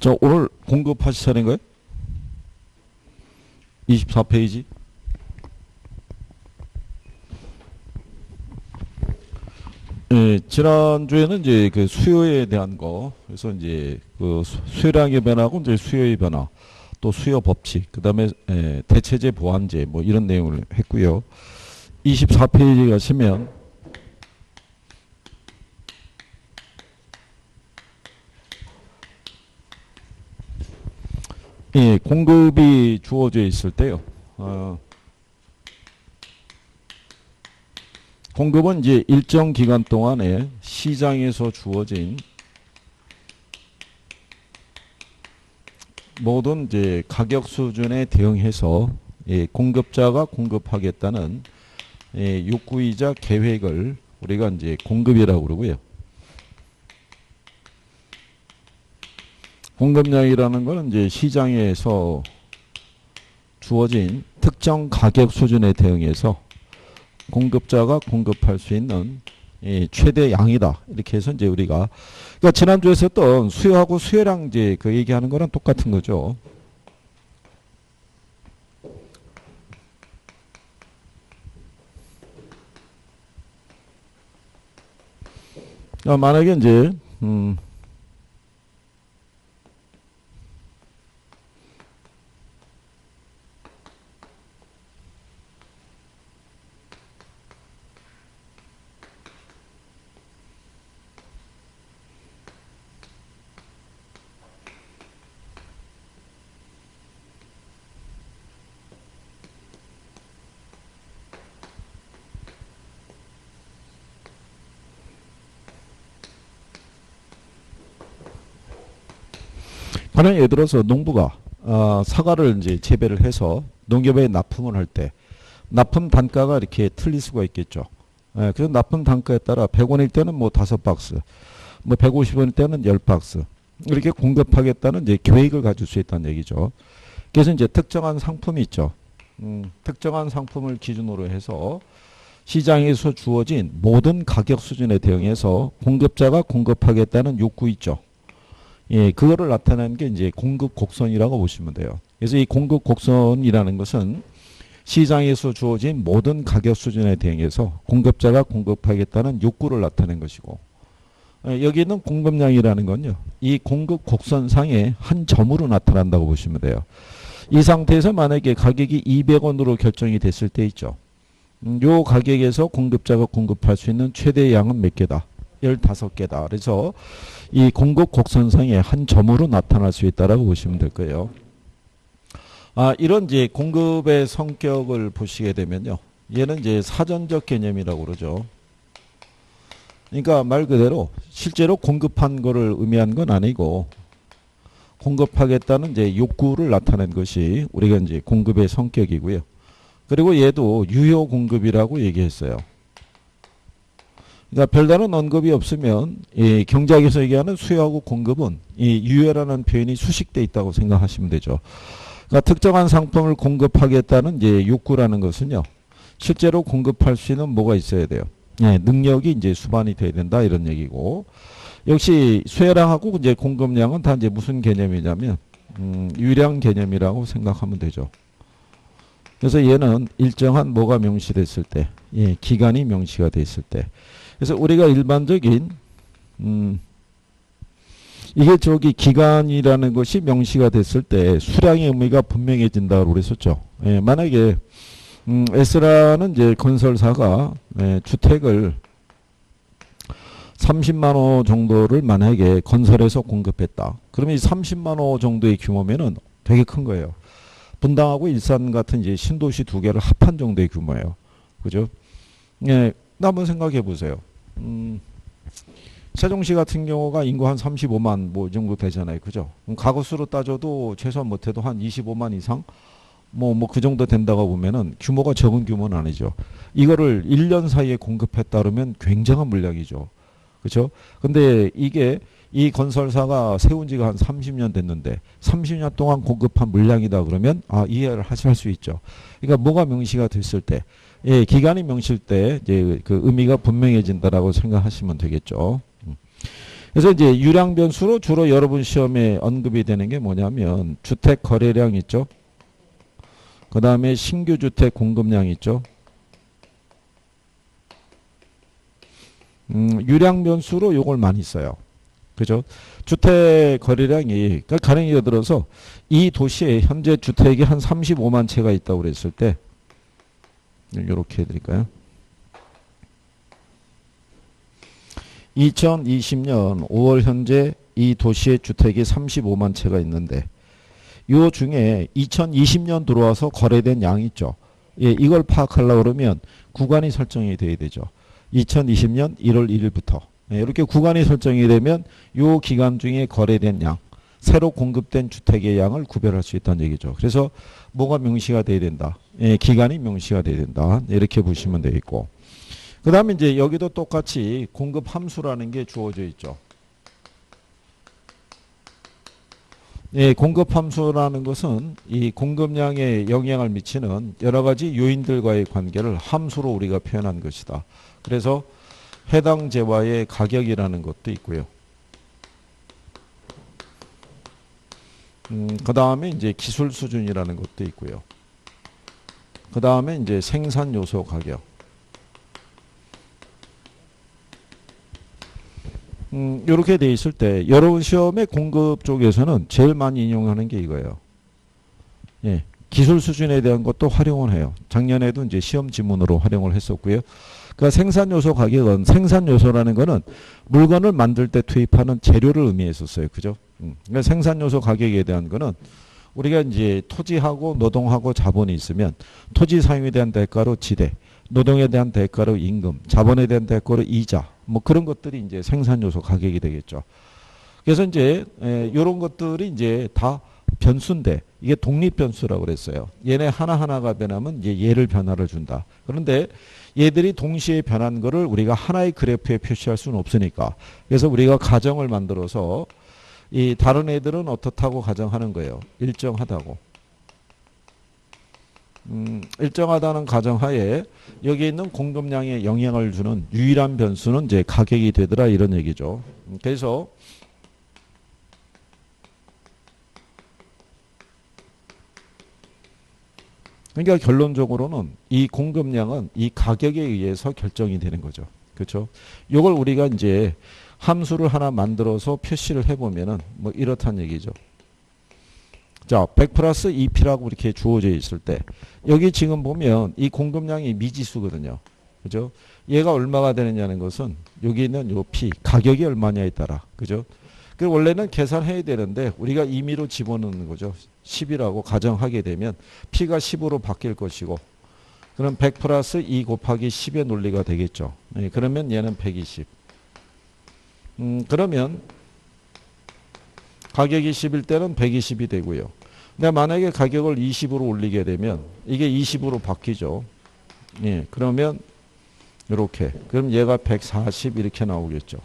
자, 오늘 공급하실 차례인가요? 24페이지. 예, 지난주에는 이제 그 수요에 대한 거, 그래서 이제 그 수요량의 변화하고 이제 수요의 변화, 또 수요 법칙, 그 다음에 대체재 보완제 뭐 이런 내용을 했고요. 24페이지 가시면 예, 공급이 주어져 있을 때요. 공급은 이제 일정 기간 동안에 시장에서 주어진 모든 이제 가격 수준에 대응해서 공급자가 공급하겠다는 욕구이자 계획을 우리가 이제 공급이라고 그러고요. 공급량이라는 것은 이제 시장에서 주어진 특정 가격 수준에 대응해서 공급자가 공급할 수 있는 최대 양이다. 이렇게 해서 이제 우리가 그러니까 지난주에 했던 수요하고 수요량 이제 그 얘기하는 거랑 똑같은 거죠. 만약에 이제 만약 예를 들어서 농부가 사과를 이제 재배를 해서 농협에 납품을 할 때 납품 단가가 이렇게 틀릴 수가 있겠죠. 그래서 납품 단가에 따라 100원일 때는 뭐 5박스, 뭐 150원일 때는 10박스 이렇게 공급하겠다는 이제 계획을 가질 수 있다는 얘기죠. 그래서 이제 특정한 상품이 있죠. 특정한 상품을 기준으로 해서 시장에서 주어진 모든 가격 수준에 대응해서 공급자가 공급하겠다는 욕구 있죠. 예, 그거를 나타내는 게 이제 공급 곡선이라고 보시면 돼요. 그래서 이 공급 곡선이라는 것은 시장에서 주어진 모든 가격 수준에 대응해서 공급자가 공급하겠다는 욕구를 나타낸 것이고, 여기 있는 공급량이라는 건요, 이 공급 곡선상의 한 점으로 나타난다고 보시면 돼요. 이 상태에서 만약에 가격이 200원으로 결정이 됐을 때 있죠. 요 가격에서 공급자가 공급할 수 있는 최대 양은 몇 개다? 15개다. 그래서 이 공급 곡선상의 한 점으로 나타날 수 있다라고 보시면 될 거예요. 이런 이제 공급의 성격을 보시게 되면요. 얘는 이제 사전적 개념이라고 그러죠. 그러니까 말 그대로 실제로 공급한 거를 의미한 건 아니고 공급하겠다는 이제 욕구를 나타낸 것이 우리가 이제 공급의 성격이고요. 그리고 얘도 유효 공급이라고 얘기했어요. 그러니까 별다른 언급이 없으면 경제학에서 얘기하는 수요하고 공급은 이 유효라는 표현이 수식돼 있다고 생각하시면 되죠. 그러니까 특정한 상품을 공급하겠다는 이제 욕구라는 것은요. 실제로 공급할 수 있는 뭐가 있어야 돼요. 능력이 이제 수반이 돼야 된다 이런 얘기고. 역시 수요량하고 이제 공급량은 다 이제 무슨 개념이냐면 유량 개념이라고 생각하면 되죠. 그래서 얘는 일정한 뭐가 명시됐을 때, 기간이 명시가 됐을 때. 그래서 우리가 일반적인 이게 저기 기간이라는 것이 명시가 됐을 때 수량의 의미가 분명해진다고 그랬었죠. 만약에 S라는 이제 건설사가 주택을 30만 호 정도를 만약에 건설해서 공급했다. 그러면 이 30만 호 정도의 규모면은 되게 큰 거예요. 분당하고 일산 같은 이제 신도시 두 개를 합한 정도의 규모예요. 그죠? 한번 생각해 보세요. 세종시 같은 경우가 인구 한 35만 뭐 이 정도 되잖아요. 그죠? 가구수로 따져도 최소한 못해도 한 25만 이상 뭐 그 정도 된다고 보면은 규모가 적은 규모는 아니죠. 이거를 1년 사이에 공급했다 그러면 굉장한 물량이죠. 그렇죠? 근데 이게 이 건설사가 세운 지가 한 30년 됐는데 30년 동안 공급한 물량이다 그러면 이해를 하실 수 있죠. 그러니까 뭐가 명시가 됐을 때 기간이 명시될 때 이제 그 의미가 분명해진다라고 생각하시면 되겠죠. 그래서 이제 유량 변수로 주로 여러분 시험에 언급이 되는 게 뭐냐면 주택 거래량 있죠. 그 다음에 신규 주택 공급량 있죠. 유량 변수로 요걸 많이 써요. 그죠? 주택 거래량이, 그러니까 가령 예를 들어서 이 도시에 현재 주택이 한 35만 채가 있다고 그랬을 때, 이렇게 해드릴까요? 2020년 5월 현재 이 도시의 주택이 35만 채가 있는데, 요 중에 2020년 들어와서 거래된 양이 있죠. 예, 이걸 파악하려고 그러면 구간이 설정이 돼야 되죠. 2020년 1월 1일부터. 예, 이렇게 구간이 설정이 되면 요 기간 중에 거래된 양, 새로 공급된 주택의 양을 구별할 수 있다는 얘기죠. 그래서 뭐가 명시가 돼야 된다. 예, 기간이 명시가 돼야 된다. 이렇게 보시면 되겠고. 그 다음에 이제 여기도 똑같이 공급 함수라는 게 주어져 있죠. 예, 공급 함수라는 것은 이 공급량에 영향을 미치는 여러 가지 요인들과의 관계를 함수로 우리가 표현한 것이다. 그래서 해당 재화의 가격이라는 것도 있고요. 그 다음에 이제 기술 수준이라는 것도 있고요. 그 다음에 이제 생산 요소 가격. 이렇게 돼 있을 때 여러분 시험의 공급 쪽에서는 제일 많이 인용하는 게 이거예요. 예, 기술 수준에 대한 것도 활용을 해요. 작년에도 이제 시험 지문으로 활용을 했었고요. 그러니까 생산 요소 가격은, 생산 요소라는 거는 물건을 만들 때 투입하는 재료를 의미했었어요. 그죠? 그러니까 생산 요소 가격에 대한 거는 우리가 이제 토지하고 노동하고 자본이 있으면 토지 사용에 대한 대가로 지대, 노동에 대한 대가로 임금, 자본에 대한 대가로 이자, 뭐 그런 것들이 이제 생산 요소 가격이 되겠죠. 그래서 이제 이런 것들이 이제 다 변수인데 이게 독립 변수라고 그랬어요. 얘네 하나하나가 변하면 이제 얘를 변화를 준다. 그런데 얘들이 동시에 변한 거를 우리가 하나의 그래프에 표시할 수는 없으니까, 그래서 우리가 가정을 만들어서 이 다른 애들은 어떻다고 가정하는 거예요. 일정하다고. 일정하다는 가정하에 여기 있는 공급량에 영향을 주는 유일한 변수는 이제 가격이 되더라, 이런 얘기죠. 그래서 그러니까 결론적으로는 이 공급량은 이 가격에 의해서 결정이 되는 거죠. 그렇죠? 이걸 우리가 이제 함수를 하나 만들어서 표시를 해보면은 뭐 이렇다는 얘기죠. 자, 100 플러스 2P라고 이렇게 주어져 있을 때 여기 지금 보면 이 공급량이 미지수거든요. 그죠? 얘가 얼마가 되느냐는 것은 여기 있는 요 P, 가격이 얼마냐에 따라. 그죠? 그 원래는 계산해야 되는데 우리가 임의로 집어넣는 거죠. 10이라고 가정하게 되면 P가 10으로 바뀔 것이고, 그럼 100 플러스 2 곱하기 10의 논리가 되겠죠. 네, 그러면 얘는 120. 그러면 가격이 10일 때는 120이 되고요. 근데 만약에 가격을 20으로 올리게 되면 이게 20으로 바뀌죠. 예, 그러면 이렇게. 그럼 얘가 140 이렇게 나오겠죠.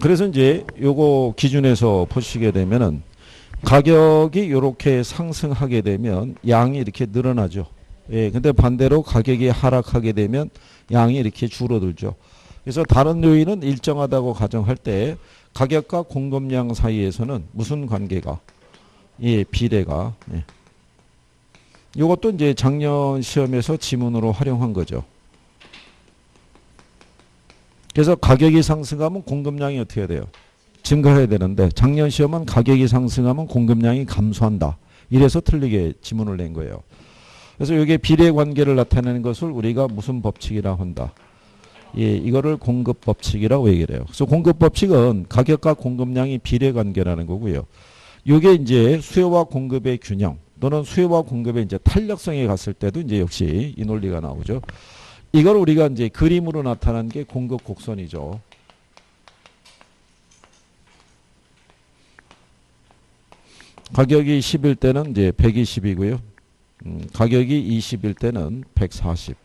그래서 이제 요거 기준에서 보시게 되면은 가격이 이렇게 상승하게 되면 양이 이렇게 늘어나죠. 예, 근데 반대로 가격이 하락하게 되면 양이 이렇게 줄어들죠. 그래서 다른 요인은 일정하다고 가정할 때 가격과 공급량 사이에서는 무슨 관계가? 예, 비례가. 예. 이것도 이제 작년 시험에서 지문으로 활용한 거죠. 그래서 가격이 상승하면 공급량이 어떻게 돼요? 증가해야 되는데 작년 시험은 가격이 상승하면 공급량이 감소한다. 이래서 틀리게 지문을 낸 거예요. 그래서 이게 비례 관계를 나타내는 것을 우리가 무슨 법칙이라고 한다? 예, 이거를 공급 법칙이라고 얘기를 해요. 그래서 공급 법칙은 가격과 공급량이 비례 관계라는 거고요. 이게 이제 수요와 공급의 균형 또는 수요와 공급의 이제 탄력성에 갔을 때도 이제 역시 이 논리가 나오죠. 이걸 우리가 이제 그림으로 나타난 게 공급 곡선이죠. 가격이 10일 때는 이제 120이고요. 가격이 20일 때는 140.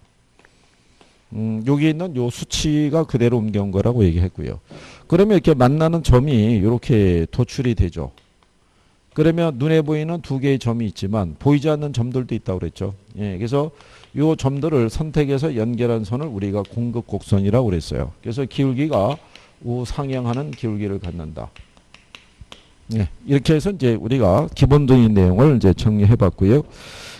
여기 있는 요 수치가 그대로 옮겨온 거라고 얘기했고요. 그러면 이렇게 만나는 점이 이렇게 도출이 되죠. 그러면 눈에 보이는 두 개의 점이 있지만 보이지 않는 점들도 있다고 그랬죠. 예, 그래서 요 점들을 선택해서 연결한 선을 우리가 공급 곡선이라고 그랬어요. 그래서 기울기가 우상향하는 기울기를 갖는다. 네, 이렇게 해서 이제 우리가 기본적인 내용을 이제 정리해 봤고요.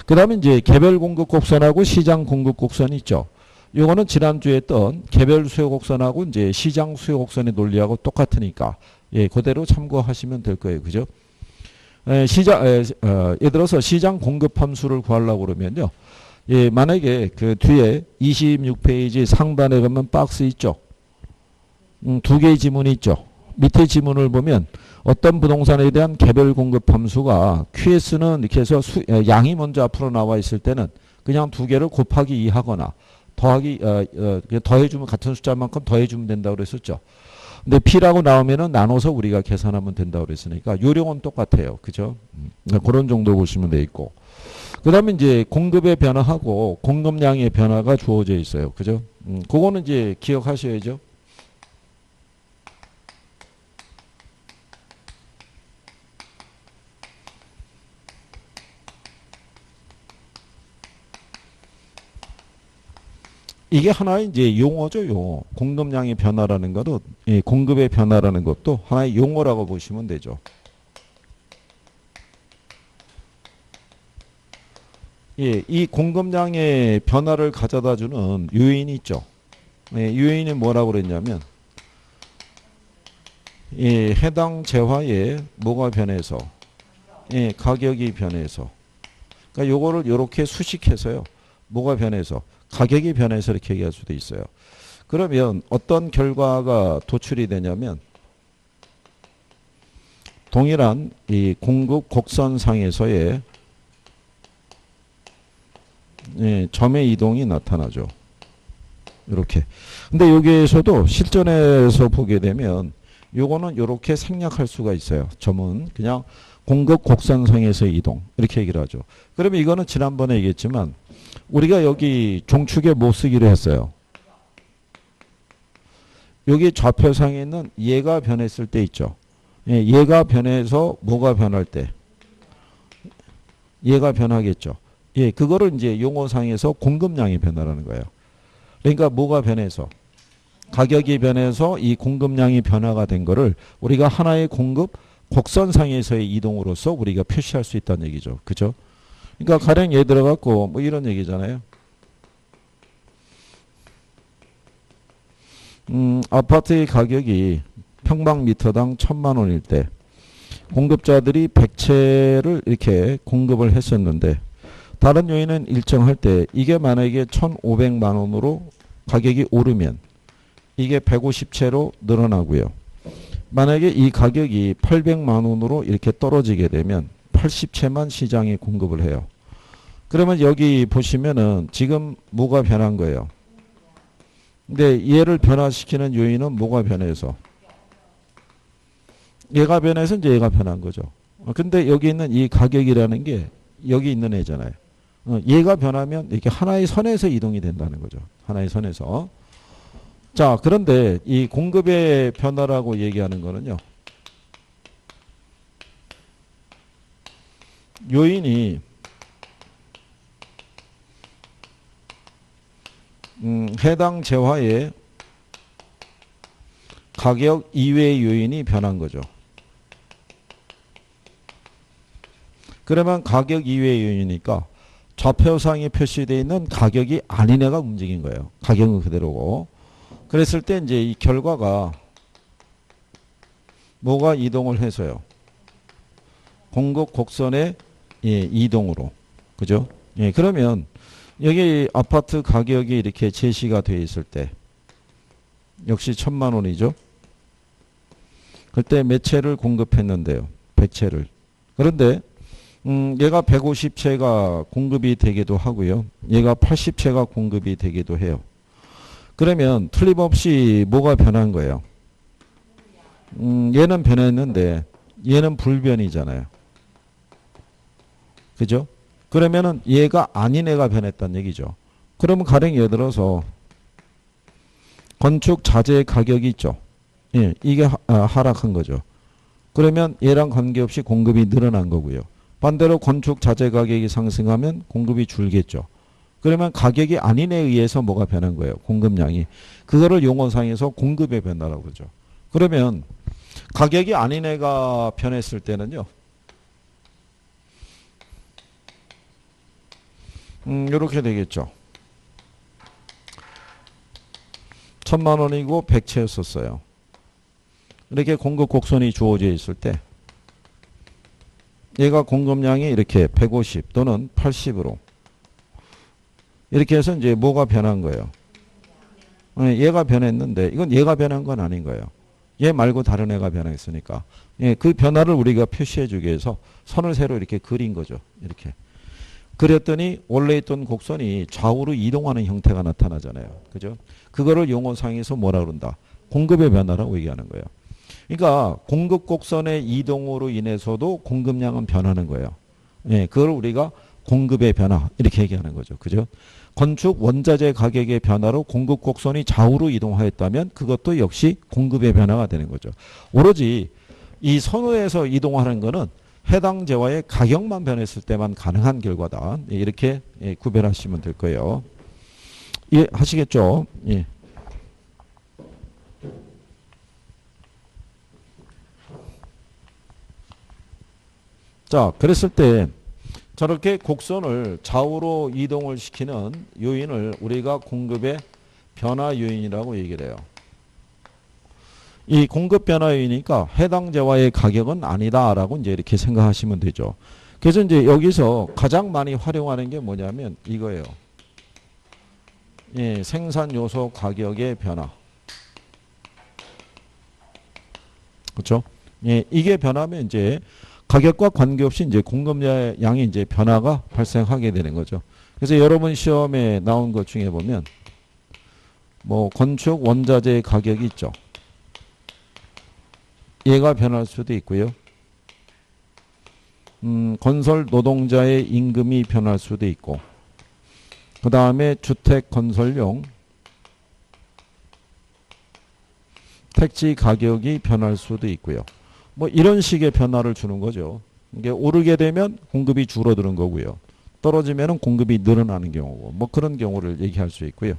그 다음에 이제 개별 공급 곡선하고 시장 공급 곡선이 있죠. 요거는 지난주에 했던 개별 수요 곡선하고 이제 시장 수요 곡선의 논리하고 똑같으니까, 예, 그대로 참고하시면 될 거예요. 그죠? 예를 들어서 시장 공급 함수를 구하려고 그러면요. 예, 만약에 그 뒤에 26페이지 상단에 가면 박스 있죠. 두 개의 지문이 있죠. 밑에 지문을 보면 어떤 부동산에 대한 개별 공급 함수가 QS는 이렇게 해서 양이 먼저 앞으로 나와 있을 때는 그냥 두 개를 곱하기 2 하거나 더해주면 같은 숫자만큼 더해주면 된다고 그랬었죠. 근데 P라고 나오면은 나눠서 우리가 계산하면 된다고 그랬으니까 요령은 똑같아요. 그죠? 그런 정도 보시면 돼 있고. 그 다음에 이제 공급의 변화하고 공급량의 변화가 주어져 있어요. 그죠? 그거는 이제 기억하셔야죠. 이게 하나의 이제 용어죠, 용어. 공급량의 변화라는 것도, 예, 공급의 변화라는 것도 하나의 용어라고 보시면 되죠. 예, 이 공급량의 변화를 가져다 주는 요인이 있죠. 예, 요인이 뭐라고 그랬냐면, 예, 해당 재화에 뭐가 변해서, 예, 가격이 변해서. 그러니까 요거를 요렇게 수식해서요. 뭐가 변해서, 가격이 변해서 이렇게 얘기할 수도 있어요. 그러면 어떤 결과가 도출이 되냐면 동일한 이 공급 곡선상에서의, 예, 점의 이동이 나타나죠. 이렇게. 근데 여기에서도 실전에서 보게 되면 요거는 이렇게 생략할 수가 있어요. 점은 그냥 공급 곡선상에서의 이동 이렇게 얘기를 하죠. 그러면 이거는 지난번에 얘기했지만 우리가 여기 종축에 뭐 쓰기로 했어요. 여기 좌표상에 있는 얘가 변했을 때 있죠. 예, 얘가 변해서 뭐가 변할 때 얘가 변하겠죠. 예, 그거를 이제 용어상에서 공급량이 변화라는 거예요. 그러니까 뭐가 변해서 가격이 변해서 이 공급량이 변화가 된 거를 우리가 하나의 공급 곡선상에서의 이동으로서 우리가 표시할 수 있다는 얘기죠. 그죠? 그러니까 가령 예를 들어 갖고 뭐 이런 얘기잖아요. 아파트의 가격이 평방미터당 1,000만 원일 때 공급자들이 100채를 이렇게 공급을 했었는데 다른 요인은 일정할 때 이게 만약에 1,500만 원으로 가격이 오르면 이게 150채로 늘어나고요. 만약에 이 가격이 800만 원으로 이렇게 떨어지게 되면 80채만 시장에 공급을 해요. 그러면 여기 보시면은 지금 뭐가 변한 거예요? 근데 얘를 변화시키는 요인은 뭐가 변해서? 얘가 변해서 이제 얘가 변한 거죠. 근데 여기 있는 이 가격이라는 게 여기 있는 애잖아요. 얘가 변하면 이렇게 하나의 선에서 이동이 된다는 거죠. 하나의 선에서. 자, 그런데 이 공급의 변화라고 얘기하는 거는요. 요인이 해당 재화의 가격 이외의 요인이 변한 거죠. 그러면 가격 이외의 요인이니까 좌표상에 표시되어 있는 가격이 아닌 애가 움직인 거예요. 가격은 그대로고. 그랬을 때 이제 이 결과가 뭐가 이동을 해서요? 공급 곡선의, 예, 이동으로. 그죠? 예, 그러면 여기 아파트 가격이 이렇게 제시가 되어 있을 때 역시 1,000만 원이죠. 그때 몇 채를 공급했는데요. 100채를. 그런데 얘가 150채가 공급이 되기도 하고요. 얘가 80채가 공급이 되기도 해요. 그러면 틀림없이 뭐가 변한 거예요? 얘는 변했는데 얘는 불변이잖아요. 그죠? 그러면은 얘가 아닌 애가 변했다는 얘기죠. 그러면 가령 예를 들어서 건축 자재 가격이 있죠. 예, 이게 하락한 거죠. 그러면 얘랑 관계없이 공급이 늘어난 거고요. 반대로 건축 자재 가격이 상승하면 공급이 줄겠죠. 그러면 가격이 아닌에 의해서 뭐가 변한 거예요? 공급량이. 그거를 용어상에서 공급의 변화라고 그러죠. 그러면 가격이 아닌애가 변했을 때는요. 이렇게 되겠죠. 1000만 원이고 100채였었어요. 이렇게 공급 곡선이 주어져 있을 때 얘가 공급량이 이렇게 150 또는 80으로 이렇게 해서 이제 뭐가 변한 거예요? 얘가 변했는데 이건 얘가 변한 건 아닌 거예요. 얘 말고 다른 애가 변했으니까. 예, 그 변화를 우리가 표시해 주기 위해서 선을 새로 이렇게 그린 거죠. 이렇게. 그랬더니 원래 있던 곡선이 좌우로 이동하는 형태가 나타나잖아요. 그죠? 그거를 용어상에서 뭐라 그런다? 공급의 변화라고 얘기하는 거예요. 그러니까 공급 곡선의 이동으로 인해서도 공급량은 변하는 거예요. 예, 그걸 우리가 공급의 변화 이렇게 얘기하는 거죠. 그죠? 건축 원자재 가격의 변화로 공급 곡선이 좌우로 이동하였다면 그것도 역시 공급의 변화가 되는 거죠. 오로지 이 선호에서 이동하는 거는 해당 재화의 가격만 변했을 때만 가능한 결과다. 이렇게 구별하시면 될 거예요. 이해하시겠죠? 예. 자, 그랬을 때 저렇게 곡선을 좌우로 이동을 시키는 요인을 우리가 공급의 변화 요인이라고 얘기를 해요. 이 공급 변화 요인이니까 해당 재화의 가격은 아니다라고 이제 이렇게 생각하시면 되죠. 그래서 이제 여기서 가장 많이 활용하는 게 뭐냐면 이거예요. 예, 생산 요소 가격의 변화. 그렇죠? 예, 이게 변하면 이제 가격과 관계없이 이제 공급량의 이제 변화가 발생하게 되는 거죠. 그래서 여러분 시험에 나온 것 중에 보면 뭐 건축 원자재 가격이 있죠. 얘가 변할 수도 있고요. 건설 노동자의 임금이 변할 수도 있고, 그 다음에 주택 건설용 택지 가격이 변할 수도 있고요. 뭐 이런 식의 변화를 주는 거죠. 이게 오르게 되면 공급이 줄어드는 거고요. 떨어지면 공급이 늘어나는 경우고, 뭐 그런 경우를 얘기할 수 있고요.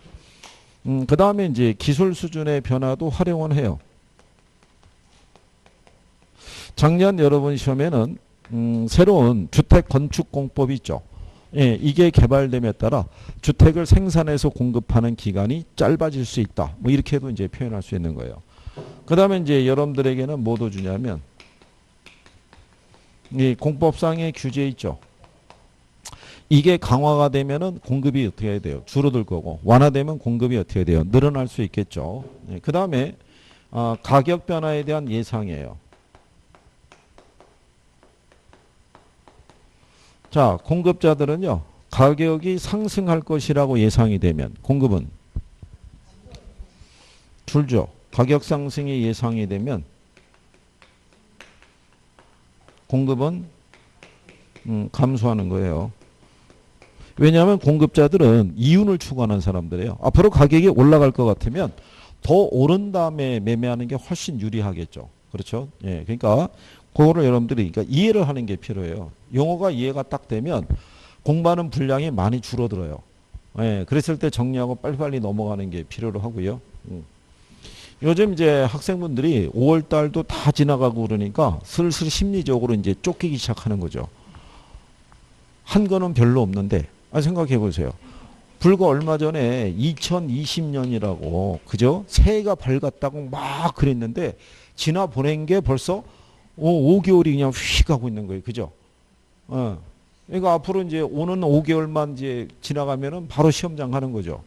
그 다음에 이제 기술 수준의 변화도 활용은 해요. 작년 여러분 시험에는 새로운 주택 건축 공법이 있죠. 예, 이게 개발됨에 따라 주택을 생산해서 공급하는 기간이 짧아질 수 있다. 뭐 이렇게도 이제 표현할 수 있는 거예요. 그 다음에 이제 여러분들에게는 뭐도 주냐면 이 공법상의 규제 있죠. 이게 강화가 되면은 공급이 어떻게 해야 돼요? 줄어들 거고, 완화되면 공급이 어떻게 돼요? 늘어날 수 있겠죠. 예, 그 다음에 가격 변화에 대한 예상이에요. 자, 공급자들은요, 가격이 상승할 것이라고 예상이 되면 공급은 줄죠. 가격 상승이 예상이 되면 공급은 감소하는 거예요. 왜냐하면 공급자들은 이윤을 추구하는 사람들이에요. 앞으로 가격이 올라갈 것 같으면 더 오른 다음에 매매하는 게 훨씬 유리하겠죠. 그렇죠? 예, 그러니까 그거를 여러분들이 그러니까 이해를 하는 게 필요해요. 용어가 이해가 딱 되면 공부하는 분량이 많이 줄어들어요. 예, 그랬을 때 정리하고 빨리빨리 넘어가는 게 필요로 하고요. 요즘 이제 학생분들이 5월 달도 다 지나가고 그러니까 슬슬 심리적으로 이제 쫓기기 시작하는 거죠. 한 거는 별로 없는데, 생각해 보세요. 불과 얼마 전에 2020년이라고, 그죠? 새해가 밝았다고 막 그랬는데, 지나 보낸 게 벌써 5개월이 그냥 휙 가고 있는 거예요. 그죠? 그러니까 앞으로 이제 오는 5개월만 이제 지나가면은 바로 시험장 가는 거죠.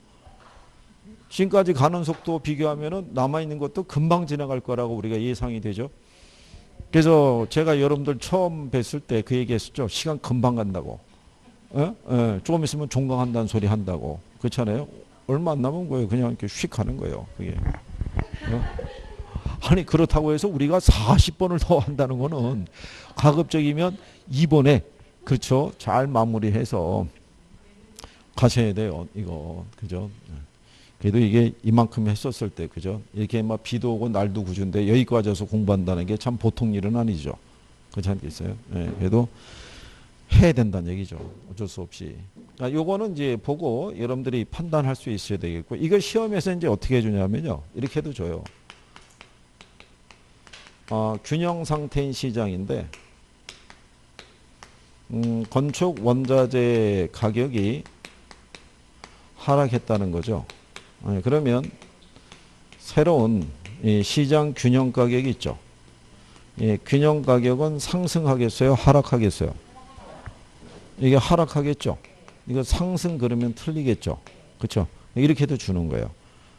지금까지 가는 속도 비교하면은 남아있는 것도 금방 지나갈 거라고 우리가 예상이 되죠. 그래서 제가 여러분들 처음 뵀을 때 그 얘기 했었죠. 시간 금방 간다고. 조금 있으면 종강한다는 소리 한다고. 그렇잖아요. 얼마 안 남은 거예요. 그냥 이렇게 휙 가는 거예요. 그게. 아니 그렇다고 해서 우리가 40번을 더 한다는 거는 가급적이면 이번에 그렇죠. 잘 마무리해서 가셔야 돼요. 이거. 그죠? 그래도 이게 이만큼 했었을 때 그죠? 이렇게 막 비도 오고 날도 구준데 여기까지 와서 공부한다는 게 참 보통 일은 아니죠. 그렇지 않겠어요? 예, 그래도 해야 된다는 얘기죠. 어쩔 수 없이. 그러니까 요거는 이제 보고 여러분들이 판단할 수 있어야 되겠고, 이거 시험에서 이제 어떻게 해주냐면요. 이렇게 해도 줘요. 균형 상태인 시장인데, 건축 원자재 가격이 하락했다는 거죠. 그러면 새로운 이 시장 균형 가격이 있죠. 균형 가격은 상승하겠어요? 하락하겠어요? 이게 하락하겠죠. 이거 상승 그러면 틀리겠죠. 그렇죠? 이렇게도 주는 거예요.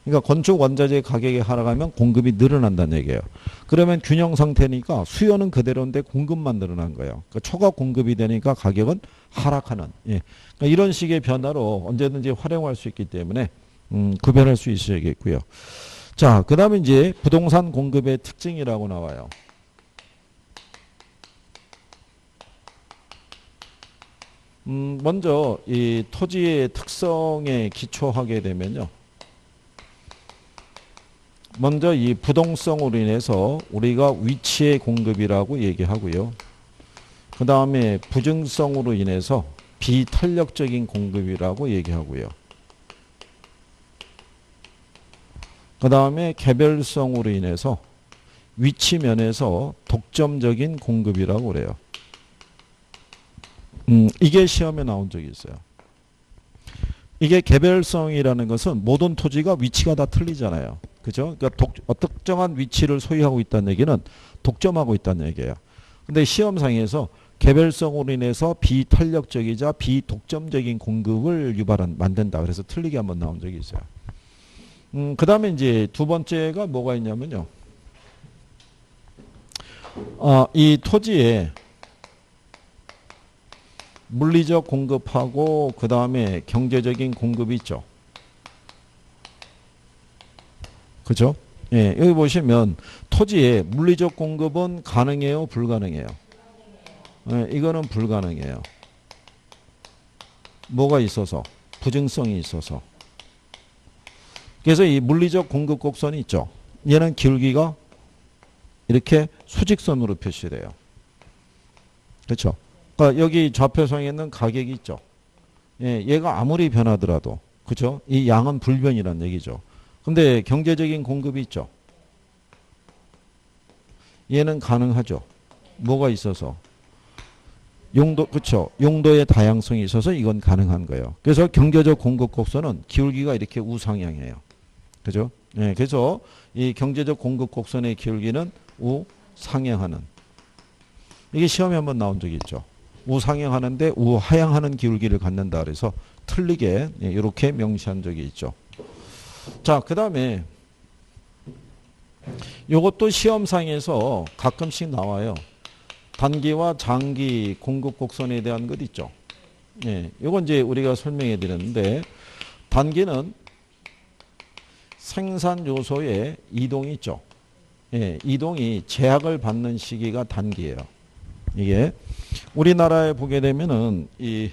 그러니까 건축 원자재 가격이 하락하면 공급이 늘어난다는 얘기예요. 그러면 균형 상태니까 수요는 그대로인데 공급만 늘어난 거예요. 그러니까 초과 공급이 되니까 가격은 하락하는. 그러니까 이런 식의 변화로 언제든지 활용할 수 있기 때문에 구별할 수 있어야겠고요. 자, 그 다음에 이제 부동산 공급의 특징이라고 나와요. 먼저 이 토지의 특성에 기초하게 되면요. 먼저 이 부동성으로 인해서 우리가 위치의 공급이라고 얘기하고요. 그 다음에 부증성으로 인해서 비탄력적인 공급이라고 얘기하고요. 그 다음에 개별성으로 인해서 위치 면에서 독점적인 공급이라고 그래요. 이게 시험에 나온 적이 있어요. 이게 개별성이라는 것은 모든 토지가 위치가 다 틀리잖아요. 그죠? 그러니까 특정한 위치를 소유하고 있다는 얘기는 독점하고 있다는 얘기예요. 근데 시험상에서 개별성으로 인해서 비탄력적이자 비독점적인 공급을 만든다. 그래서 틀리게 한번 나온 적이 있어요. 그 다음에 이제 두 번째가 뭐가 있냐면요. 이 토지에 물리적 공급하고 그 다음에 경제적인 공급이 있죠. 그죠? 예, 여기 보시면 토지에 물리적 공급은 가능해요? 불가능해요? 예, 이거는 불가능해요. 뭐가 있어서? 부증성이 있어서. 그래서 이 물리적 공급 곡선이 있죠. 얘는 기울기가 이렇게 수직선으로 표시돼요. 그렇죠? 그러니까 여기 좌표상에 있는 가격이 있죠. 예, 얘가 아무리 변하더라도 그죠? 이 양은 불변이란 얘기죠. 근데 경제적인 공급이 있죠. 얘는 가능하죠. 뭐가 있어서? 용도, 그쵸. 용도의 다양성이 있어서 이건 가능한 거예요. 그래서 경제적 공급 곡선은 기울기가 이렇게 우상향해요. 그죠? 예, 그래서 이 경제적 공급 곡선의 기울기는 우상향하는. 이게 시험에 한번 나온 적이 있죠. 우상향하는데 우하향하는 기울기를 갖는다 그래서 틀리게 이렇게 명시한 적이 있죠. 자, 그 다음에 이것도 시험상에서 가끔씩 나와요. 단기와 장기 공급 곡선에 대한 것 있죠. 예, 이건 이제 우리가 설명해 드렸는데 단기는 생산 요소의 이동이 있죠. 예, 이동이 제약을 받는 시기가 단기예요. 이게 우리나라에 보게 되면은 이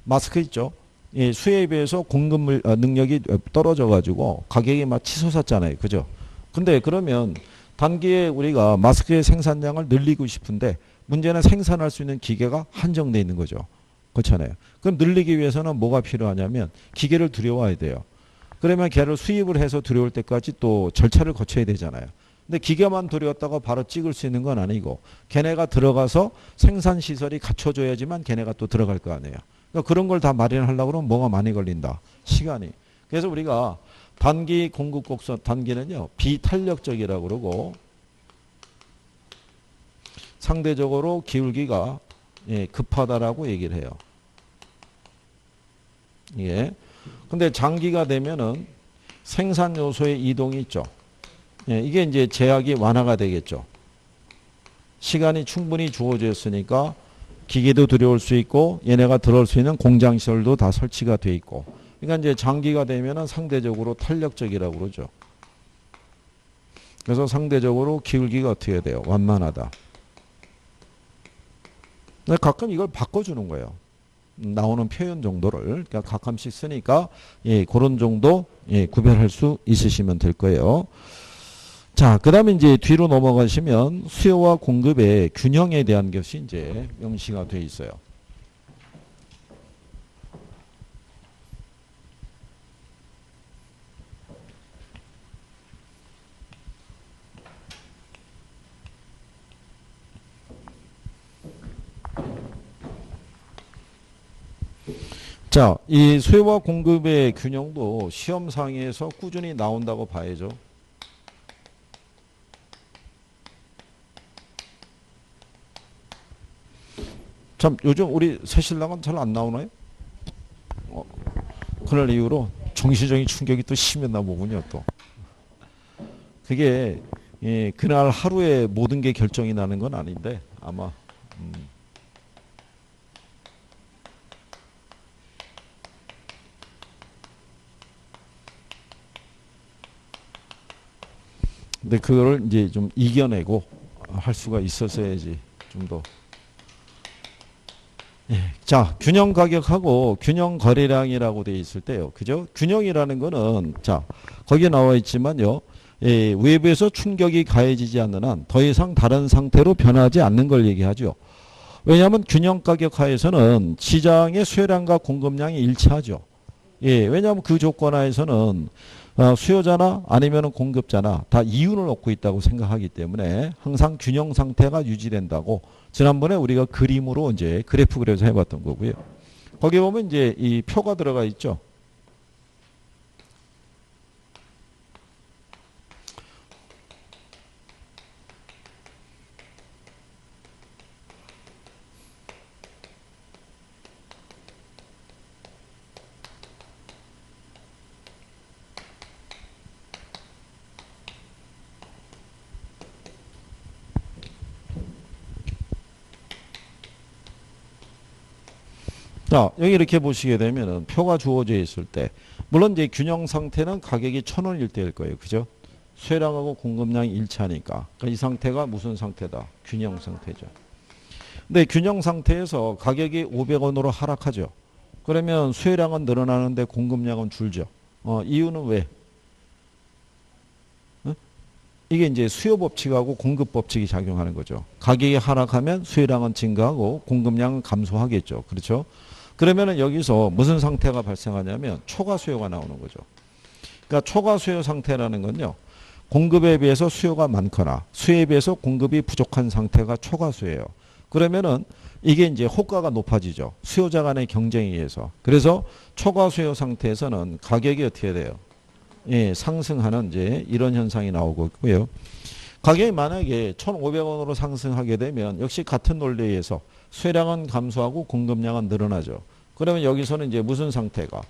마스크 있죠. 이 수요에 비해서 공급 능력이 떨어져 가지고 가격이 막 치솟았잖아요. 그죠? 근데 그러면 단기에 우리가 마스크의 생산량을 늘리고 싶은데 문제는 생산할 수 있는 기계가 한정되어 있는 거죠. 그렇잖아요. 그럼 늘리기 위해서는 뭐가 필요하냐면 기계를 들여와야 돼요. 그러면 걔를 수입을 해서 들여올 때까지 또 절차를 거쳐야 되잖아요. 근데 기계만 들여왔다가 바로 찍을 수 있는 건 아니고 걔네가 들어가서 생산 시설이 갖춰줘야지만 걔네가 또 들어갈 거 아니에요. 그러니까 그런 걸 다 마련하려고 그러면 뭐가 많이 걸린다. 시간이. 그래서 우리가 단기 공급 곡선, 단기는요 비탄력적이라고 그러고 상대적으로 기울기가 급하다라고 얘기를 해요. 예. 근데 장기가 되면은 생산 요소의 이동이 있죠. 예, 이게 이제 제약이 완화가 되겠죠. 시간이 충분히 주어졌으니까 기계도 들여올 수 있고 얘네가 들어올 수 있는 공장 시설도 다 설치가 돼 있고. 그러니까 이제 장기가 되면은 상대적으로 탄력적이라고 그러죠. 그래서 상대적으로 기울기가 어떻게 돼요? 완만하다. 근데 가끔 이걸 바꿔주는 거예요. 나오는 표현 정도를 그러니까 가끔씩 쓰니까 그런 정도 구별할 수 있으시면 될 거예요. 자, 그 다음에 이제 뒤로 넘어가시면 수요와 공급의 균형에 대한 것이 이제 명시가 되어 있어요. 자, 이 수요와 공급의 균형도 시험상에서 꾸준히 나온다고 봐야죠. 참 요즘 우리 새신랑은 잘 안 나오나요? 그럴 이유로 정신적인 충격이 또 심했나 보군요. 또 그게 그날 하루에 모든 게 결정이 나는 건 아닌데 아마 근데 그거를 이제 좀 이겨내고 할 수가 있었어야지 좀 더. 자, 균형 가격하고 균형 거래량이라고 돼 있을 때요. 그죠? 균형이라는 거는 자, 거기에 나와 있지만요. 외부에서 충격이 가해지지 않는 한 더 이상 다른 상태로 변하지 않는 걸 얘기하죠. 왜냐하면 균형 가격 하에서는 시장의 수요량과 공급량이 일치하죠. 왜냐하면 그 조건 하에서는 수요자나 아니면 공급자나 다 이윤을 얻고 있다고 생각하기 때문에 항상 균형 상태가 유지된다고 지난번에 우리가 그림으로 이제 그래프 그려서 해봤던 거고요. 거기 보면 이제 이 표가 들어가 있죠. 자, 여기 이렇게 보시게 되면은 표가 주어져 있을 때, 물론 이제 균형 상태는 가격이 1,000원일 때일 거예요. 그죠? 수요량하고 공급량이 일치하니까. 그러니까 이 상태가 무슨 상태다? 균형 상태죠. 근데 균형 상태에서 가격이 500원으로 하락하죠. 그러면 수요량은 늘어나는데 공급량은 줄죠. 이유는 왜? 이게 이제 수요 법칙하고 공급 법칙이 작용하는 거죠. 가격이 하락하면 수요량은 증가하고 공급량은 감소하겠죠. 그렇죠? 그러면은 여기서 무슨 상태가 발생하냐면 초과 수요가 나오는 거죠. 그러니까 초과 수요 상태라는 건요. 공급에 비해서 수요가 많거나 수요에 비해서 공급이 부족한 상태가 초과 수요예요. 그러면은 이게 이제 호가가 높아지죠. 수요자 간의 경쟁에 의해서. 그래서 초과 수요 상태에서는 가격이 어떻게 돼요? 상승하는 이제 이런 현상이 나오고 있고요. 가격이 만약에 1,500원으로 상승하게 되면 역시 같은 논리에 의해서 수요량은 감소하고 공급량은 늘어나죠. 그러면 여기서는 이제 무슨 상태가?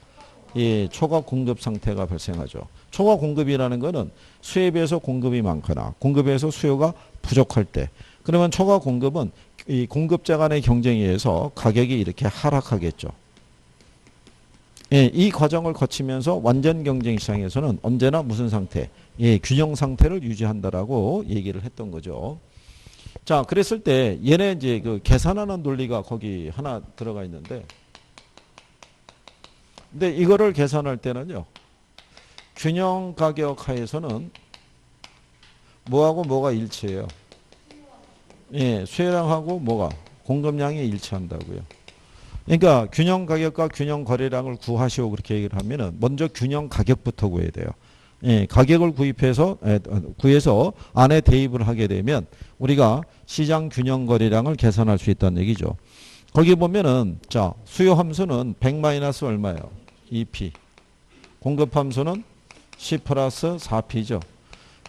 초과 공급 상태가 발생하죠. 초과 공급이라는 것은 수요에 비해서 공급이 많거나 공급에 비해서 수요가 부족할 때, 그러면 초과 공급은 이 공급자 간의 경쟁에 의해서 가격이 이렇게 하락하겠죠. 이 과정을 거치면서 완전 경쟁 시장에서는 언제나 무슨 상태? 균형 상태를 유지한다라고 얘기를 했던 거죠. 자, 그랬을 때 얘네 이제 그 계산하는 논리가 거기 하나 들어가 있는데, 근데 이거를 계산할 때는요, 균형 가격 하에서는 뭐하고 뭐가 일치해요? 수요량하고 뭐가? 공급량이 일치한다고요. 그러니까 균형 가격과 균형 거래량을 구하시오 그렇게 얘기를 하면은 먼저 균형 가격부터 구해야 돼요. 가격을 구해서 안에 대입을 하게 되면 우리가 시장 균형 거래량을 계산할 수 있다는 얘기죠. 거기 보면은 자, 수요 함수는 100 마이너스 얼마예요? 2P. 공급 함수는 10 플러스 4P죠.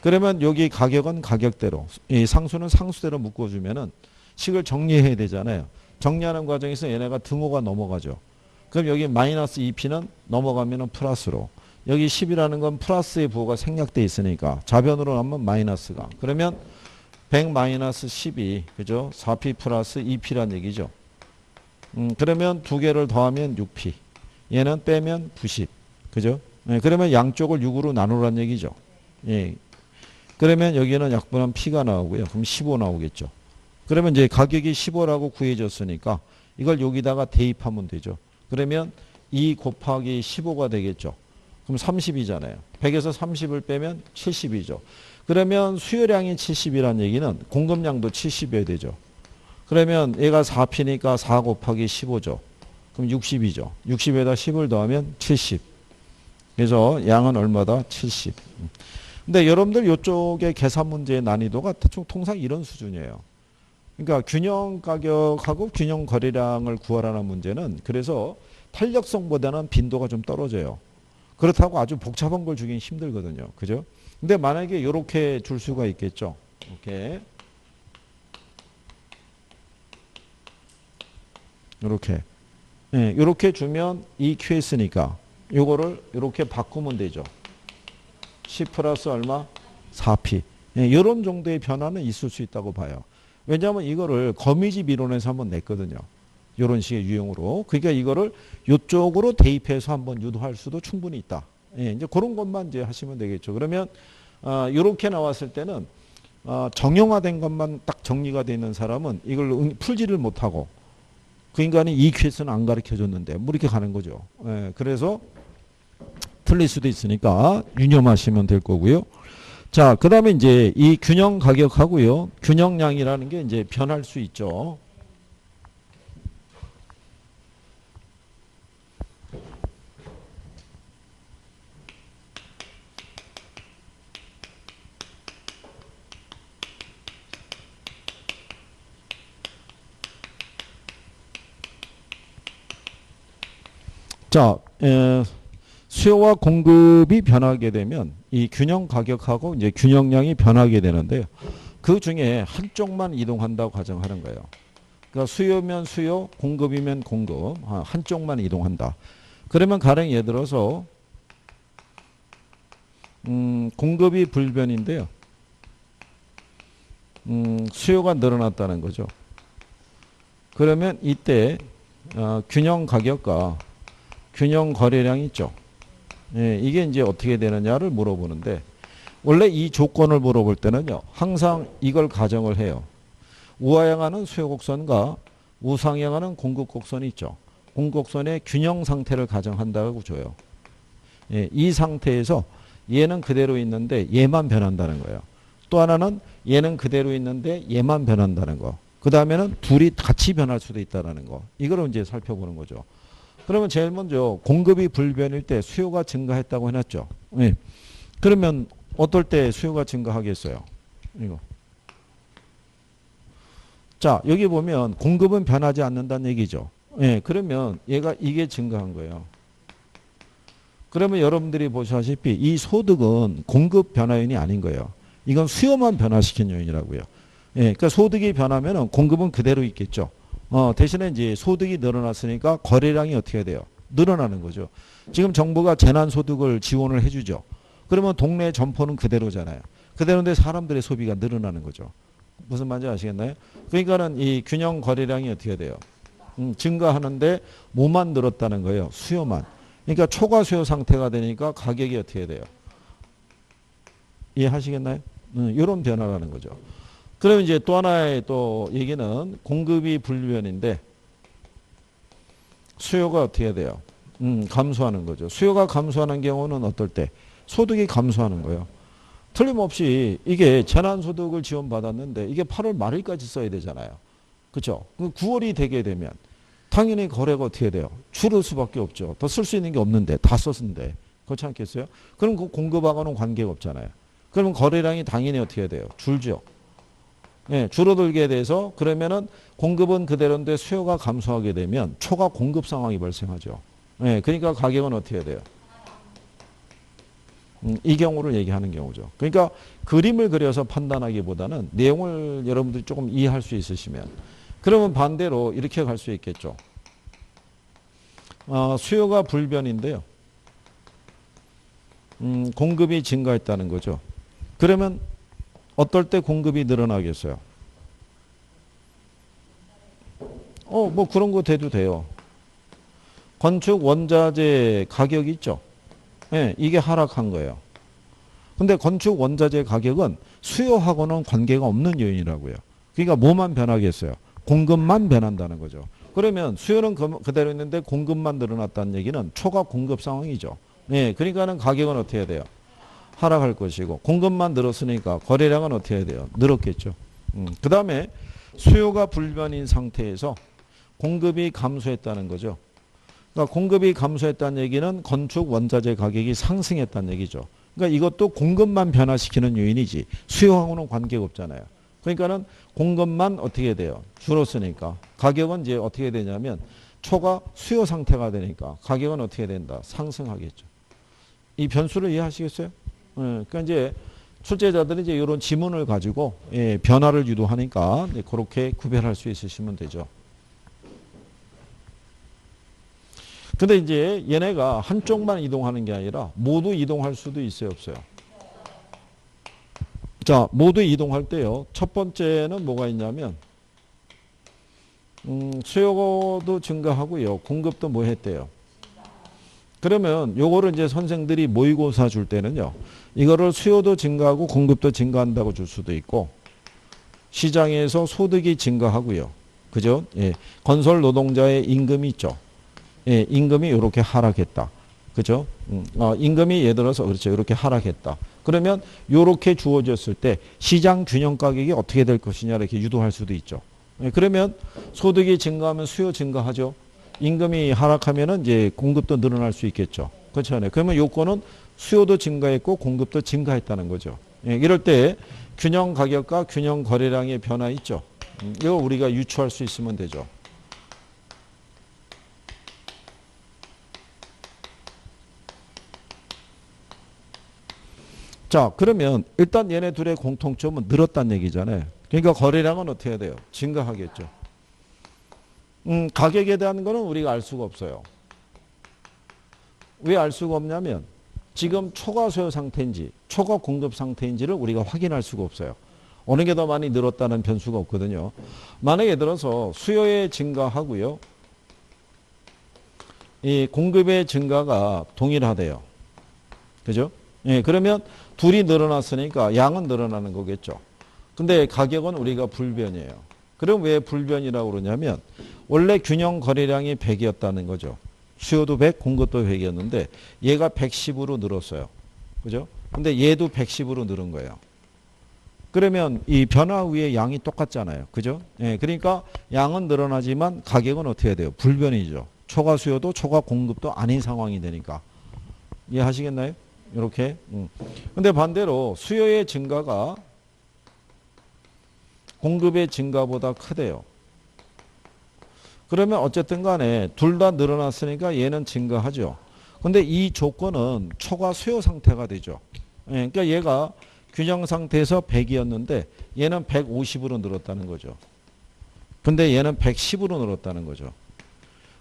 그러면 여기 가격은 가격대로, 이 상수는 상수대로 묶어주면은 식을 정리해야 되잖아요. 정리하는 과정에서 얘네가 등호가 넘어가죠. 그럼 여기 마이너스 2P는 넘어가면은 플러스로. 여기 10이라는 건 플러스의 부호가 생략돼 있으니까 좌변으로 나면 마이너스가. 그러면 100 마이너스 10이 그죠? 4P 플러스 2P란 얘기죠. 그러면 두 개를 더하면 6P. 얘는 빼면 90. 그죠? 그러면 양쪽을 6으로 나누란 얘기죠. 그러면 여기는 약분한 P가 나오고요. 그럼 15 나오겠죠. 그러면 이제 가격이 15라고 구해졌으니까 이걸 여기다가 대입하면 되죠. 그러면 2 곱하기 15가 되겠죠. 그럼 30이잖아요. 100에서 30을 빼면 70이죠. 그러면 수요량이 70이란 얘기는 공급량도 70이어야 되죠. 그러면 얘가 4P니까 4 곱하기 15죠. 그럼 60이죠. 60에다 10을 더하면 70. 그래서 양은 얼마다? 70. 근데 여러분들 이쪽의 계산 문제의 난이도가 통상 이런 수준이에요. 그러니까 균형 가격하고 균형 거래량을 구하라는 문제는 그래서 탄력성보다는 빈도가 좀 떨어져요. 그렇다고 아주 복잡한 걸 주긴 힘들거든요. 그죠? 근데 만약에 이렇게 줄 수가 있겠죠. 이렇게. 이렇게. 예, 이렇게 주면 EQS니까 요거를 이렇게 바꾸면 되죠. C 플러스 얼마? 4P. 예, 이런 정도의 변화는 있을 수 있다고 봐요. 왜냐하면 이거를 거미집 이론에서 한번 냈거든요. 이런 식의 유형으로. 그러니까 이거를 이쪽으로 대입해서 한번 유도할 수도 충분히 있다. 예, 이제 그런 것만 이제 하시면 되겠죠. 그러면 이렇게 나왔을 때는 정형화된 것만 딱 정리가 되어 있는 사람은 이걸 풀지를 못하고 그 인간이 EQS는 안 가르쳐 줬는데 뭐 이렇게 가는 거죠. 예, 그래서 틀릴 수도 있으니까 유념하시면 될 거고요. 자, 그 다음에 이제 이 균형 가격하고요. 균형량이라는 게 이제 변할 수 있죠. 자, 수요와 공급이 변하게 되면 이 균형 가격하고 이제 균형량이 변하게 되는데요. 그 중에 한쪽만 이동한다고 가정하는 거예요. 그러니까 수요면 수요, 공급이면 공급, 한쪽만 이동한다. 그러면 가령 예를 들어서 공급이 불변인데요. 수요가 늘어났다는 거죠. 그러면 이때 균형 가격과 균형 거래량이 있죠. 예, 이게 이제 어떻게 되느냐를 물어보는데 원래 이 조건을 물어볼 때는요. 항상 이걸 가정을 해요. 우하향하는 수요 곡선과 우상향하는 공급 곡선이 있죠. 공급 곡선의 균형 상태를 가정한다고 줘요. 예, 이 상태에서 얘는 그대로 있는데 얘만 변한다는 거예요. 또 하나는 얘는 그대로 있는데 얘만 변한다는 거. 그 다음에는 둘이 같이 변할 수도 있다는 거. 이걸 이제 살펴보는 거죠. 그러면 제일 먼저 공급이 불변일 때 수요가 증가했다고 해놨죠. 예. 그러면 어떨 때 수요가 증가하겠어요? 이거. 자, 여기 보면 공급은 변하지 않는다는 얘기죠. 예. 그러면 얘가 이게 증가한 거예요. 그러면 여러분들이 보시다시피 이 소득은 공급 변화 요인이 아닌 거예요. 이건 수요만 변화시킨 요인이라고요. 예. 그러니까 소득이 변하면 공급은 그대로 있겠죠. 대신에 이제 소득이 늘어났으니까 거래량이 어떻게 돼요? 늘어나는 거죠. 지금 정부가 재난소득을 지원을 해주죠. 그러면 동네 점포는 그대로잖아요. 그대로인데 사람들의 소비가 늘어나는 거죠. 무슨 말인지 아시겠나요? 그러니까는 이 균형 거래량이 어떻게 돼요? 증가하는데 뭐만 늘었다는 거예요? 수요만. 그러니까 초과 수요 상태가 되니까 가격이 어떻게 돼요? 이해하시겠나요? 이런 변화라는 거죠. 그럼 이제 또 하나의 또 얘기는 공급이 불변인데 수요가 어떻게 돼요? 감소하는 거죠. 수요가 감소하는 경우는 어떨 때? 소득이 감소하는 거예요. 틀림없이 이게 재난소득을 지원받았는데 이게 8월 말일까지 써야 되잖아요. 그렇죠? 9월이 되게 되면 당연히 거래가 어떻게 돼요? 줄을 수밖에 없죠. 더 쓸 수 있는 게 없는데 다 썼는데 그렇지 않겠어요? 그럼 그 공급하고는 관계가 없잖아요. 그러면 거래량이 당연히 어떻게 돼요? 줄죠. 예, 줄어들게 돼서 그러면은 공급은 그대로인데 수요가 감소하게 되면 초과 공급 상황이 발생하죠. 예, 그러니까 가격은 어떻게 돼요? 이 경우를 얘기하는 경우죠. 그러니까 그림을 그려서 판단하기보다는 내용을 여러분들이 조금 이해할 수 있으시면 그러면 반대로 이렇게 갈 수 있겠죠. 수요가 불변인데요. 공급이 증가했다는 거죠. 그러면 어떨 때 공급이 늘어나겠어요? 뭐 그런 거 돼도 돼요. 건축 원자재 가격이 있죠. 예, 이게 하락한 거예요. 근데 건축 원자재 가격은 수요하고는 관계가 없는 요인이라고요. 그러니까 뭐만 변하겠어요? 공급만 변한다는 거죠. 그러면 수요는 그대로 있는데 공급만 늘어났다는 얘기는 초과 공급 상황이죠. 예, 그러니까는 가격은 어떻게 해야 돼요? 하락할 것이고 공급만 늘었으니까 거래량은 어떻게 해야 돼요? 늘었겠죠. 그 다음에 수요가 불변인 상태에서 공급이 감소했다는 거죠. 그러니까 공급이 감소했다는 얘기는 건축 원자재 가격이 상승했다는 얘기죠. 그러니까 이것도 공급만 변화시키는 요인이지 수요하고는 관계가 없잖아요. 그러니까는 공급만 어떻게 돼요? 줄었으니까 가격은 이제 어떻게 되냐면 초과 수요 상태가 되니까 가격은 어떻게 된다? 상승하겠죠. 이 변수를 이해하시겠어요? 그러니까 이제 출제자들이 이제 이런 지문을 가지고 변화를 유도하니까 그렇게 구별할 수 있으시면 되죠. 근데 이제 얘네가 한쪽만 이동하는 게 아니라 모두 이동할 수도 있어요, 없어요? 자, 모두 이동할 때요. 첫 번째는 뭐가 있냐면 수요도 증가하고요. 공급도 뭐 했대요? 그러면 요거를 이제 선생들이 모의고사 줄 때는요. 이거를 수요도 증가하고 공급도 증가한다고 줄 수도 있고 시장에서 소득이 증가하고요. 그죠? 예. 건설 노동자의 임금이 있죠. 예, 임금이 이렇게 하락했다. 그죠? 임금이 예를 들어서 그렇죠. 이렇게 하락했다. 그러면 이렇게 주어졌을 때 시장 균형 가격이 어떻게 될 것이냐 이렇게 유도할 수도 있죠. 예, 그러면 소득이 증가하면 수요 증가하죠. 임금이 하락하면은 이제 공급도 늘어날 수 있겠죠. 그렇잖아요. 그러면 요건은 수요도 증가했고 공급도 증가했다는 거죠. 예, 이럴 때 균형 가격과 균형 거래량의 변화 있죠. 이거 우리가 유추할 수 있으면 되죠. 자, 그러면 일단 얘네 둘의 공통점은 늘었다는 얘기잖아요. 그러니까 거래량은 어떻게 해야 돼요? 증가하겠죠. 가격에 대한 거는 우리가 알 수가 없어요. 왜 알 수가 없냐면 지금 초과 수요 상태인지 초과 공급 상태인지를 우리가 확인할 수가 없어요. 어느 게 더 많이 늘었다는 변수가 없거든요. 만약에 들어서 수요의 증가하고요. 이 공급의 증가가 동일하대요. 그죠? 예, 그러면 둘이 늘어났으니까 양은 늘어나는 거겠죠. 근데 가격은 우리가 불변이에요. 그럼 왜 불변이라고 그러냐면 원래 균형 거래량이 100이었다는 거죠. 수요도 100, 공급도 100이었는데 얘가 110으로 늘었어요. 그죠? 근데 얘도 110으로 늘은 거예요. 그러면 이 변화 후에 양이 똑같잖아요. 그죠? 예, 그러니까 양은 늘어나지만 가격은 어떻게 해야 돼요? 불변이죠. 초과 수요도 초과 공급도 아닌 상황이 되니까. 이해하시겠나요? 이렇게. 근데 반대로 수요의 증가가 공급의 증가보다 크대요. 그러면 어쨌든 간에 둘 다 늘어났으니까 얘는 증가하죠. 근데 이 조건은 초과 수요 상태가 되죠. 예, 그러니까 얘가 균형 상태에서 100이었는데 얘는 150으로 늘었다는 거죠. 근데 얘는 110으로 늘었다는 거죠.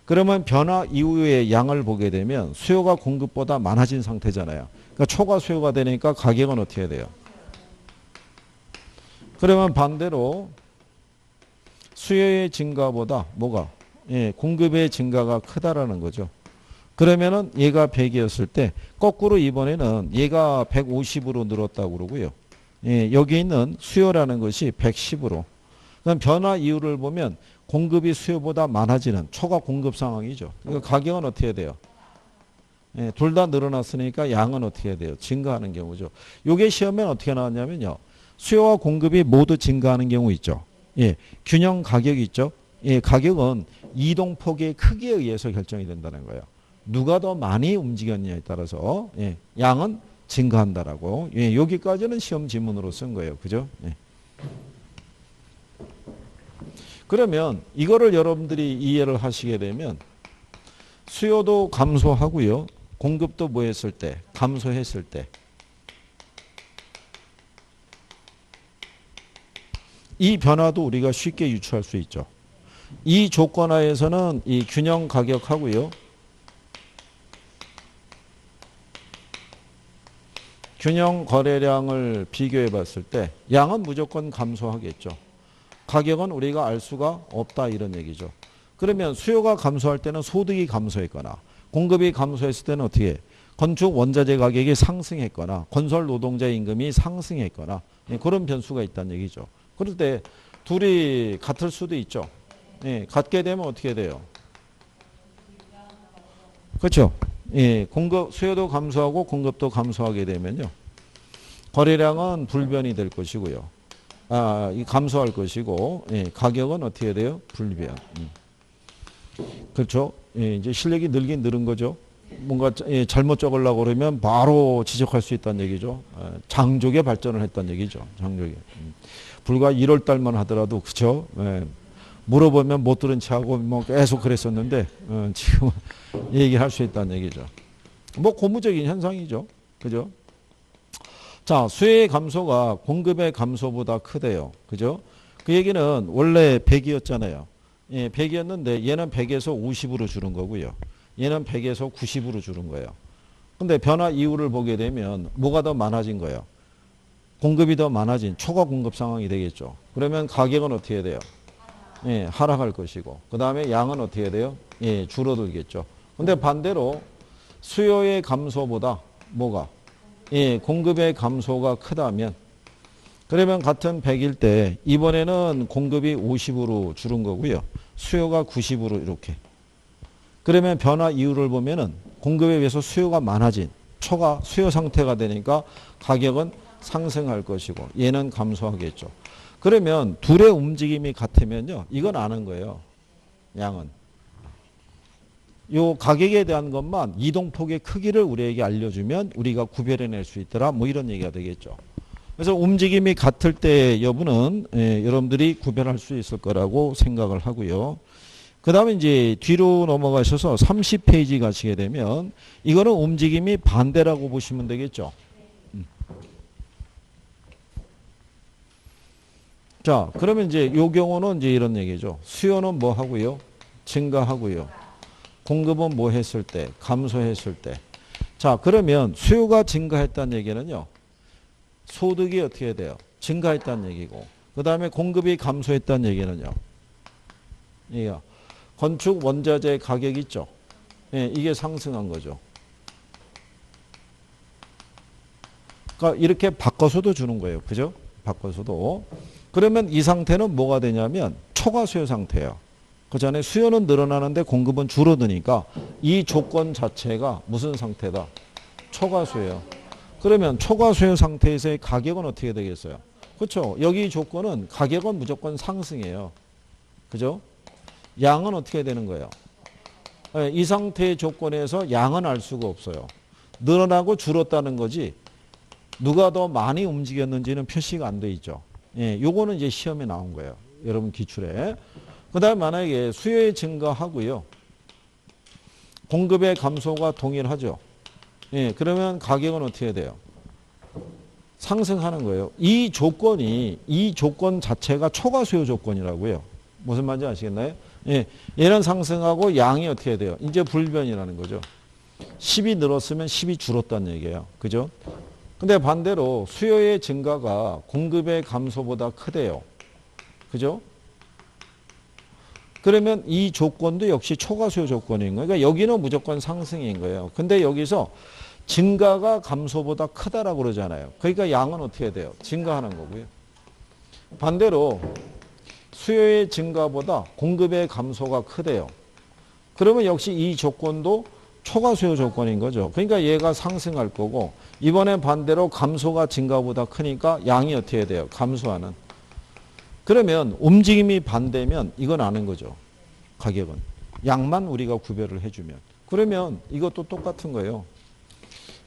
그러면 변화 이후의 양을 보게 되면 수요가 공급보다 많아진 상태잖아요. 그러니까 초과 수요가 되니까 가격은 어떻게 해야 돼요? 그러면 반대로 수요의 증가보다 뭐가? 예, 공급의 증가가 크다라는 거죠. 그러면은 얘가 100이었을 때 거꾸로 이번에는 얘가 150으로 늘었다고 그러고요. 예, 여기 있는 수요라는 것이 110으로. 그럼 변화 이유를 보면 공급이 수요보다 많아지는 초과 공급 상황이죠. 그러니까 가격은 어떻게 해야 돼요? 예, 둘 다 늘어났으니까 양은 어떻게 해야 돼요? 증가하는 경우죠. 요게 시험엔 어떻게 나왔냐면요. 수요와 공급이 모두 증가하는 경우 있죠. 예, 균형 가격이 있죠. 예, 가격은 이동폭의 크기에 의해서 결정이 된다는 거예요. 누가 더 많이 움직였냐에 따라서 예, 양은 증가한다라고. 예, 여기까지는 시험 지문으로 쓴 거예요. 그죠? 예. 그러면 이거를 여러분들이 이해를 하시게 되면 수요도 감소하고요. 공급도 뭐 했을 때? 감소했을 때. 이 변화도 우리가 쉽게 유추할 수 있죠. 이 조건 하에서는 이 균형 가격하고요. 균형 거래량을 비교해 봤을 때 양은 무조건 감소하겠죠. 가격은 우리가 알 수가 없다 이런 얘기죠. 그러면 수요가 감소할 때는 소득이 감소했거나 공급이 감소했을 때는 어떻게 건축 원자재 가격이 상승했거나 건설 노동자 임금이 상승했거나 그런 변수가 있다는 얘기죠. 그럴 때 둘이 같을 수도 있죠. 예, 같게 되면 어떻게 돼요? 그렇죠. 예, 공급 수요도 감소하고 공급도 감소하게 되면요. 거래량은 불변이 될 것이고요. 이 감소할 것이고 예, 가격은 어떻게 돼요? 불변. 그렇죠. 예, 이제 실력이 늘긴 늘은 거죠. 뭔가 잘못 적으려고 그러면 바로 지적할 수 있다는 얘기죠. 장족의 발전을 했다는 얘기죠. 장족의. 불과 1월 달만 하더라도 그렇죠. 예, 물어보면 못 들은 체하고 뭐 계속 그랬었는데 지금은 얘기할 수 있다는 얘기죠. 뭐 고무적인 현상이죠. 그죠? 자, 수요의 감소가 공급의 감소보다 크대요. 그죠? 그 얘기는 원래 100이었잖아요. 예, 100이었는데 얘는 100에서 50으로 줄은 거고요. 얘는 100에서 90으로 줄은 거예요. 근데 변화 이유를 보게 되면 뭐가 더 많아진 거예요? 공급이 더 많아진 초과 공급 상황이 되겠죠. 그러면 가격은 어떻게 돼요? 예, 하락할 것이고 그 다음에 양은 어떻게 돼요? 예, 줄어들겠죠. 근데 반대로 수요의 감소보다 뭐가? 예, 공급의 감소가 크다면 그러면 같은 100일 때 이번에는 공급이 50으로 줄은 거고요. 수요가 90으로 이렇게. 그러면 변화 이유를 보면은 공급에 비해서 수요가 많아진 초과 수요 상태가 되니까 가격은 상승할 것이고 얘는 감소하겠죠. 그러면 둘의 움직임이 같으면요. 이건 아는 거예요. 양은. 요 가격에 대한 것만 이동폭의 크기를 우리에게 알려주면 우리가 구별해낼 수 있더라. 뭐 이런 얘기가 되겠죠. 그래서 움직임이 같을 때 여부는 여러분들이 구별할 수 있을 거라고 생각을 하고요. 그 다음에 이제 뒤로 넘어가셔서 30페이지 가시게 되면 이거는 움직임이 반대라고 보시면 되겠죠. 자, 그러면 이제 요 경우는 이제 이런 얘기죠. 수요는 뭐 하고요? 증가하고요. 공급은 뭐 했을 때? 감소했을 때. 자, 그러면 수요가 증가했다는 얘기는요. 소득이 어떻게 돼요? 증가했다는 얘기고. 그 다음에 공급이 감소했다는 얘기는요. 이게 건축 원자재 가격 있죠. 예, 이게 상승한 거죠. 그러니까 이렇게 바꿔서도 주는 거예요. 그죠? 바꿔서도. 그러면 이 상태는 뭐가 되냐면 초과 수요 상태예요. 그 전에 수요는 늘어나는데 공급은 줄어드니까 이 조건 자체가 무슨 상태다? 초과 수요. 그러면 초과 수요 상태에서의 가격은 어떻게 되겠어요? 그렇죠. 여기 조건은 가격은 무조건 상승이에요. 그죠? 양은 어떻게 되는 거예요? 이 상태의 조건에서 양은 알 수가 없어요. 늘어나고 줄었다는 거지 누가 더 많이 움직였는지는 표시가 안 돼 있죠. 예, 요거는 이제 시험에 나온 거예요. 여러분 기출에. 그 다음에 만약에 수요의 증가하고요. 공급의 감소가 동일하죠. 예, 그러면 가격은 어떻게 돼요? 상승하는 거예요. 이 조건 자체가 초과 수요 조건이라고요. 무슨 말인지 아시겠나요? 예, 얘는 상승하고 양이 어떻게 돼요? 이제 불변이라는 거죠. 10이 늘었으면 10이 줄었다는 얘기예요. 그죠? 근데 반대로 수요의 증가가 공급의 감소보다 크대요. 그죠? 그러면 이 조건도 역시 초과 수요 조건인 거예요. 그러니까 여기는 무조건 상승인 거예요. 근데 여기서 증가가 감소보다 크다라고 그러잖아요. 그러니까 양은 어떻게 돼요? 증가하는 거고요. 반대로 수요의 증가보다 공급의 감소가 크대요. 그러면 역시 이 조건도 초과 수요 조건인 거죠. 그러니까 얘가 상승할 거고 이번엔 반대로 감소가 증가보다 크니까 양이 어떻게 돼요? 감소하는. 그러면 움직임이 반대면 이건 아는 거죠. 가격은. 양만 우리가 구별을 해주면. 그러면 이것도 똑같은 거예요.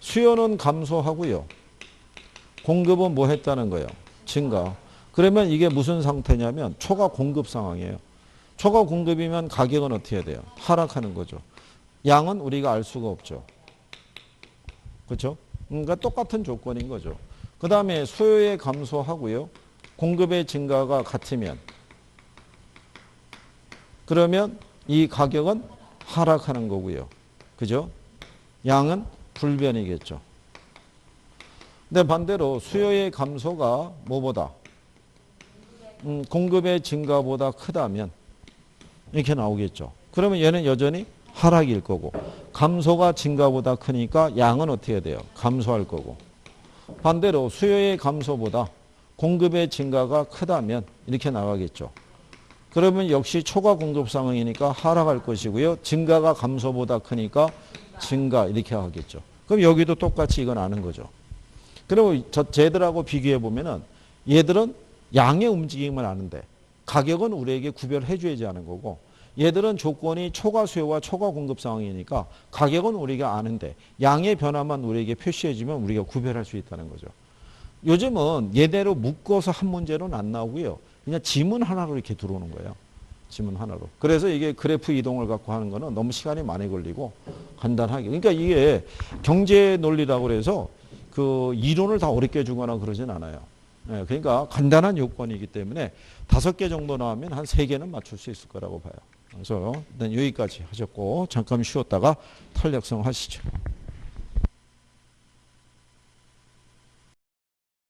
수요는 감소하고요. 공급은 뭐 했다는 거예요? 증가. 그러면 이게 무슨 상태냐면 초과 공급 상황이에요. 초과 공급이면 가격은 어떻게 돼요? 하락하는 거죠. 양은 우리가 알 수가 없죠. 그렇죠? 그러니까 똑같은 조건인 거죠. 그 다음에 수요의 감소하고요. 공급의 증가가 같으면 그러면 이 가격은 하락하는 거고요. 그죠? 양은 불변이겠죠. 근데 반대로 수요의 감소가 뭐보다? 공급의 증가보다 크다면 이렇게 나오겠죠. 그러면 얘는 여전히 하락일 거고 감소가 증가보다 크니까 양은 어떻게 돼요? 감소할 거고 반대로 수요의 감소보다 공급의 증가가 크다면 이렇게 나가겠죠. 그러면 역시 초과 공급 상황이니까 하락할 것이고요. 증가가 감소보다 크니까 증가 이렇게 하겠죠. 그럼 여기도 똑같이 이건 아는 거죠. 그리고 쟤들하고 비교해 보면은 얘들은 양의 움직임을 아는데 가격은 우리에게 구별해 줘야지 하는 거고 얘들은 조건이 초과 수요와 초과 공급 상황이니까 가격은 우리가 아는데 양의 변화만 우리에게 표시해 주면 우리가 구별할 수 있다는 거죠. 요즘은 얘대로 묶어서 한 문제로는 안 나오고요. 그냥 지문 하나로 이렇게 들어오는 거예요. 지문 하나로. 그래서 이게 그래프 이동을 갖고 하는 거는 너무 시간이 많이 걸리고 간단하게. 그러니까 이게 경제 논리라고 그래서 그 이론을 다 어렵게 주거나 그러진 않아요. 예, 그러니까 간단한 요건이기 때문에 5개 정도 나오면 한 3개는 맞출 수 있을 거라고 봐요. 그래서 일단 여기까지 하셨고 잠깐 쉬었다가 탄력성 하시죠.